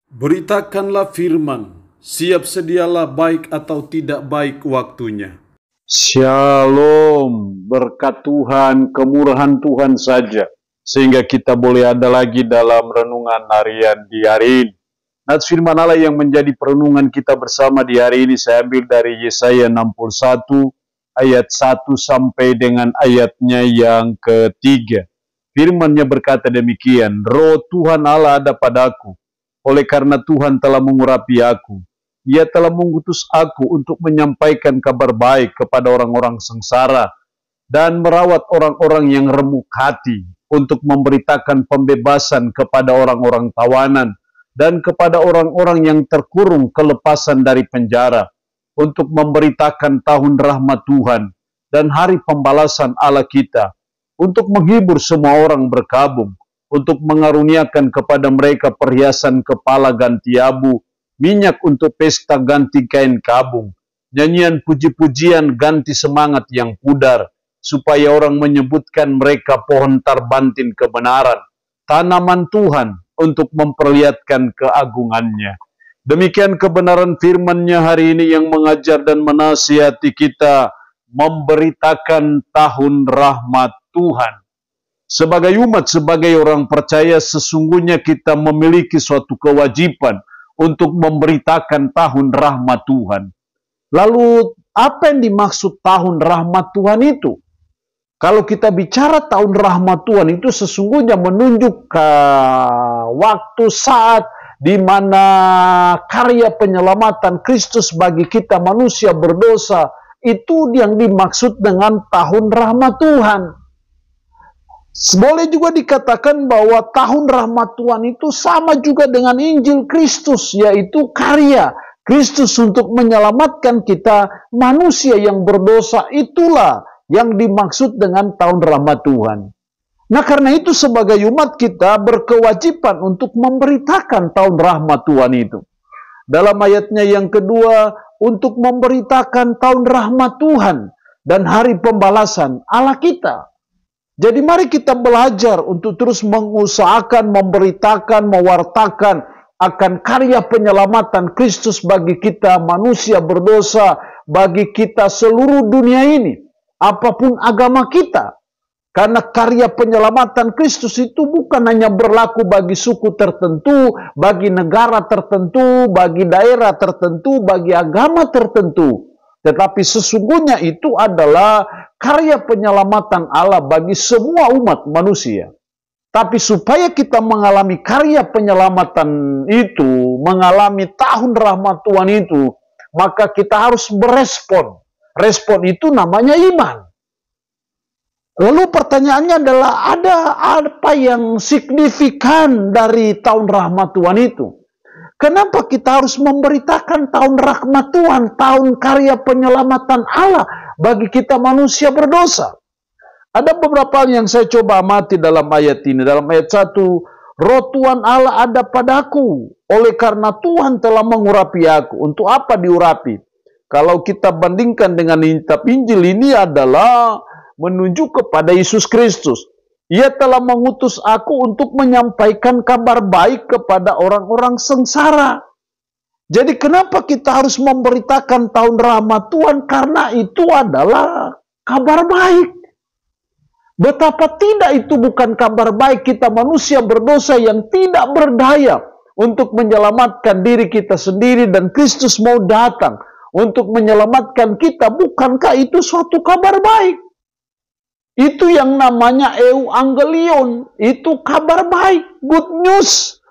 Beritakanlah firman, siap sedialah baik atau tidak baik waktunya. Shalom, berkat Tuhan, kemurahan Tuhan saja, sehingga kita boleh ada lagi dalam renungan harian di hari ini. Nats firman Allah yang menjadi perenungan kita bersama di hari ini saya ambil dari Yesaya 61 ayat 1 sampai dengan ayatnya yang ketiga. Firman-Nya berkata demikian, Roh Tuhan Allah ada padaku, oleh karena Tuhan telah mengurapi aku. Ia telah mengutus aku untuk menyampaikan kabar baik kepada orang-orang sengsara dan merawat orang-orang yang remuk hati, untuk memberitakan pembebasan kepada orang-orang tawanan dan kepada orang-orang yang terkurung kelepasan dari penjara, untuk memberitakan tahun rahmat Tuhan dan hari pembalasan Allah kita, untuk menghibur semua orang berkabung, untuk mengaruniakan kepada mereka perhiasan kepala ganti abu, minyak untuk pesta ganti kain kabung, nyanyian puji-pujian ganti semangat yang pudar, supaya orang menyebutkan mereka pohon tarbantin kebenaran, tanaman Tuhan untuk memperlihatkan keagungannya. Demikian kebenaran firman-Nya hari ini yang mengajar dan menasihati kita memberitakan tahun rahmat Tuhan. Sebagai umat, sebagai orang percaya, sesungguhnya kita memiliki suatu kewajiban untuk memberitakan tahun rahmat Tuhan. Lalu, apa yang dimaksud tahun rahmat Tuhan itu? Kalau kita bicara tahun rahmat Tuhan itu sesungguhnya menunjuk ke waktu saat di mana karya penyelamatan Kristus bagi kita manusia berdosa itu yang dimaksud dengan tahun rahmat Tuhan. Boleh juga dikatakan bahwa tahun rahmat Tuhan itu sama juga dengan Injil Kristus, yaitu karya Kristus untuk menyelamatkan kita manusia yang berdosa. Itulah yang dimaksud dengan tahun rahmat Tuhan. Nah, karena itu sebagai umat kita berkewajiban untuk memberitakan tahun rahmat Tuhan itu. Dalam ayatnya yang kedua, untuk memberitakan tahun rahmat Tuhan dan hari pembalasan Allah kita. Jadi mari kita belajar untuk terus mengusahakan, memberitakan, mewartakan akan karya penyelamatan Kristus bagi kita manusia berdosa, bagi kita seluruh dunia ini, apapun agama kita. Karena karya penyelamatan Kristus itu bukan hanya berlaku bagi suku tertentu, bagi negara tertentu, bagi daerah tertentu, bagi agama tertentu. Tetapi sesungguhnya itu adalah karya penyelamatan Allah bagi semua umat manusia. Tapi supaya kita mengalami karya penyelamatan itu, mengalami tahun rahmat Tuhan itu, maka kita harus berespon. Respon itu namanya iman. Lalu pertanyaannya adalah, ada apa yang signifikan dari tahun rahmat Tuhan itu? Kenapa kita harus memberitakan tahun rahmat Tuhan, tahun karya penyelamatan Allah bagi kita manusia berdosa? Ada beberapa hal yang saya coba amati dalam ayat ini. Dalam ayat 1, Roh Tuhan Allah ada padaku, oleh karena Tuhan telah mengurapi aku. Untuk apa diurapi? Kalau kita bandingkan dengan kitab Injil, ini adalah menunjuk kepada Yesus Kristus. Ia telah mengutus aku untuk menyampaikan kabar baik kepada orang-orang sengsara. Jadi kenapa kita harus memberitakan tahun rahmat Tuhan? Karena itu adalah kabar baik. Betapa tidak itu bukan kabar baik, kita manusia berdosa yang tidak berdaya untuk menyelamatkan diri kita sendiri, dan Kristus mau datang untuk menyelamatkan kita. Bukankah itu suatu kabar baik? Itu yang namanya euangelion, itu kabar baik, good news.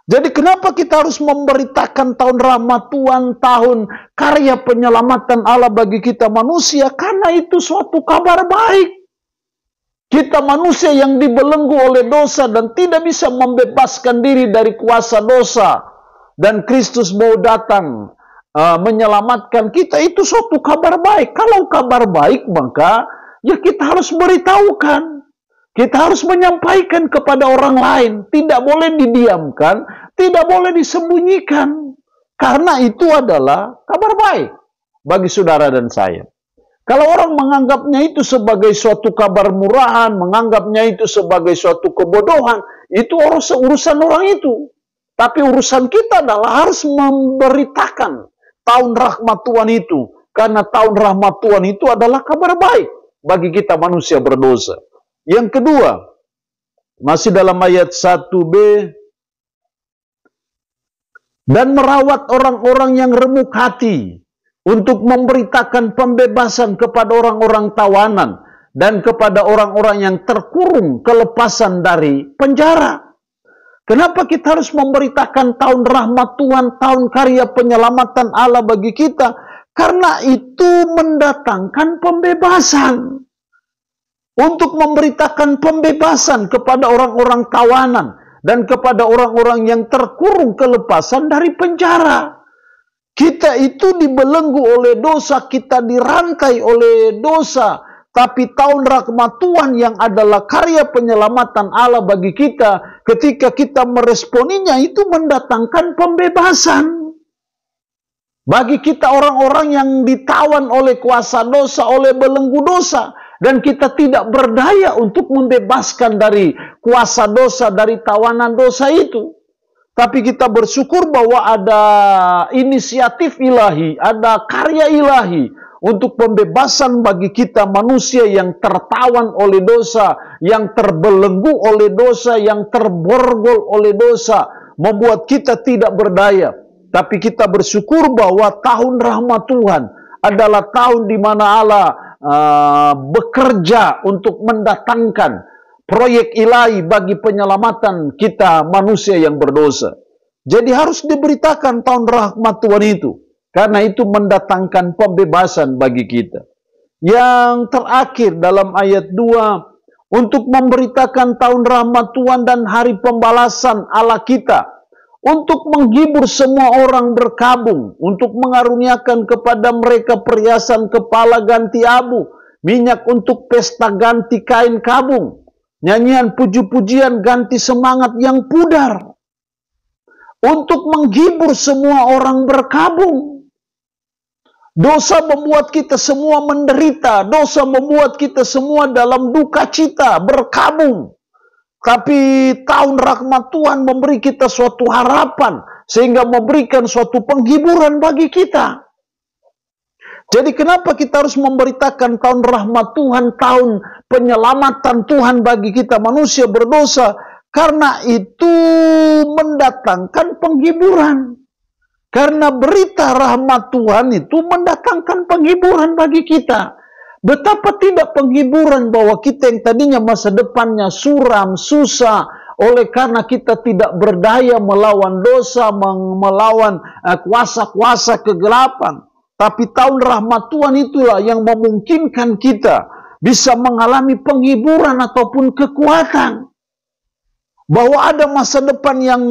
Jadi kenapa kita harus memberitakan tahun rahmat Tuhan, tahun karya penyelamatan Allah bagi kita manusia? Karena itu suatu kabar baik. Kita manusia yang dibelenggu oleh dosa dan tidak bisa membebaskan diri dari kuasa dosa. Dan Kristus mau datang menyelamatkan kita, itu suatu kabar baik. Kalau kabar baik, maka ya kita harus beritahukan. Kita harus menyampaikan kepada orang lain. Tidak boleh didiamkan, tidak boleh disembunyikan. Karena itu adalah kabar baik bagi saudara dan saya. Kalau orang menganggapnya itu sebagai suatu kabar murahan, menganggapnya itu sebagai suatu kebodohan, itu urusan orang itu. Tapi urusan kita adalah harus memberitakan tahun rahmat Tuhan itu. Karena tahun rahmat Tuhan itu adalah kabar baik bagi kita manusia berdosa. Yang kedua, masih dalam ayat 1b, dan merawat orang-orang yang remuk hati untuk memberitakan pembebasan kepada orang-orang tawanan dan kepada orang-orang yang terkurung kelepasan dari penjara. Kenapa kita harus memberitakan tahun rahmat Tuhan, tahun karya penyelamatan Allah bagi kita? Karena itu mendatangkan pembebasan. Untuk memberitakan pembebasan kepada orang-orang tawanan dan kepada orang-orang yang terkurung kelepasan dari penjara. Kita itu dibelenggu oleh dosa, kita dirantai oleh dosa. Tapi tahun rahmat Tuhan yang adalah karya penyelamatan Allah bagi kita, ketika kita meresponinya itu mendatangkan pembebasan. Bagi kita orang-orang yang ditawan oleh kuasa dosa, oleh belenggu dosa. Dan kita tidak berdaya untuk membebaskan dari kuasa dosa, dari tawanan dosa itu. Tapi kita bersyukur bahwa ada inisiatif ilahi, ada karya ilahi untuk pembebasan bagi kita manusia yang tertawan oleh dosa, yang terbelenggu oleh dosa, yang terborgol oleh dosa, membuat kita tidak berdaya. Tapi kita bersyukur bahwa tahun rahmat Tuhan adalah tahun di mana Allah bekerja untuk mendatangkan proyek ilahi bagi penyelamatan kita manusia yang berdosa. Jadi harus diberitakan tahun rahmat Tuhan itu. Karena itu mendatangkan pembebasan bagi kita. Yang terakhir dalam ayat 2, untuk memberitakan tahun rahmat Tuhan dan hari pembalasan Allah kita. Untuk menghibur semua orang berkabung. Untuk mengaruniakan kepada mereka perhiasan kepala ganti abu. Minyak untuk pesta ganti kain kabung. Nyanyian puji-pujian ganti semangat yang pudar. Untuk menghibur semua orang berkabung. Dosa membuat kita semua menderita. Dosa membuat kita semua dalam duka cita, berkabung. Tapi tahun rahmat Tuhan memberi kita suatu harapan. Sehingga memberikan suatu penghiburan bagi kita. Jadi kenapa kita harus memberitakan tahun rahmat Tuhan, tahun penyelamatan Tuhan bagi kita manusia berdosa? Karena itu mendatangkan penghiburan. Karena berita rahmat Tuhan itu mendatangkan penghiburan bagi kita. Betapa tidak penghiburan bahwa kita yang tadinya masa depannya suram, susah. Oleh karena kita tidak berdaya melawan dosa, melawan kuasa-kuasa kegelapan. Tapi tahun rahmat Tuhan itulah yang memungkinkan kita bisa mengalami penghiburan ataupun kekuatan. Bahwa ada masa depan yang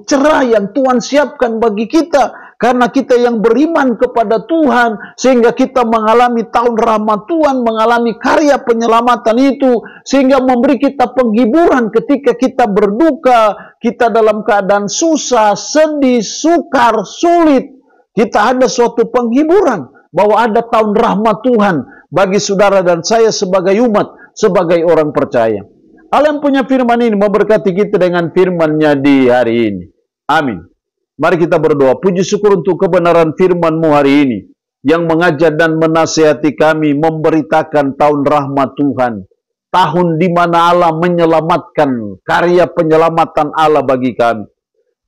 cerah yang Tuhan siapkan bagi kita. Karena kita yang beriman kepada Tuhan. Sehingga kita mengalami tahun rahmat Tuhan. Mengalami karya penyelamatan itu. Sehingga memberi kita penghiburan ketika kita berduka. Kita dalam keadaan susah, sedih, sukar, sulit. Kita ada suatu penghiburan. Bahwa ada tahun rahmat Tuhan. Bagi saudara dan saya sebagai umat. Sebagai orang percaya. Allah yang punya firman ini memberkati kita dengan firman-Nya di hari ini. Amin. Mari kita berdoa. Puji syukur untuk kebenaran firman-Mu hari ini. Yang mengajar dan menasihati kami memberitakan tahun rahmat Tuhan. Tahun di mana Allah menyelamatkan karya penyelamatan Allah bagi kami.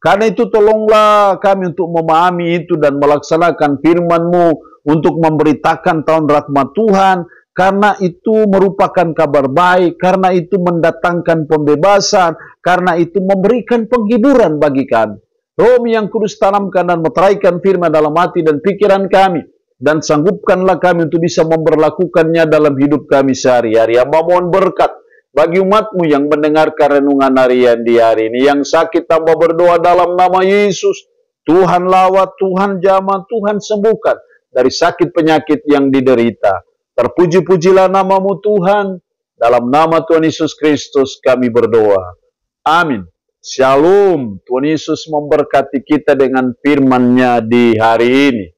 Karena itu tolonglah kami untuk memahami itu dan melaksanakan firman-Mu untuk memberitakan tahun rahmat Tuhan. Karena itu merupakan kabar baik, karena itu mendatangkan pembebasan, karena itu memberikan penghiburan bagi kami. Roh yang kudus tanamkan dan meteraikan firman dalam hati dan pikiran kami. Dan sanggupkanlah kami untuk bisa memberlakukannya dalam hidup kami sehari-hari. Hamba mohon berkat bagi umat-Mu yang mendengarkan renungan harian di hari ini. Yang sakit hamba berdoa dalam nama Yesus. Tuhan lawat, Tuhan jamah, Tuhan sembuhkan dari sakit penyakit yang diderita. Terpuji-pujilah nama-Mu Tuhan. Dalam nama Tuhan Yesus Kristus kami berdoa. Amin. Shalom. Tuhan Yesus memberkati kita dengan firman-Nya di hari ini.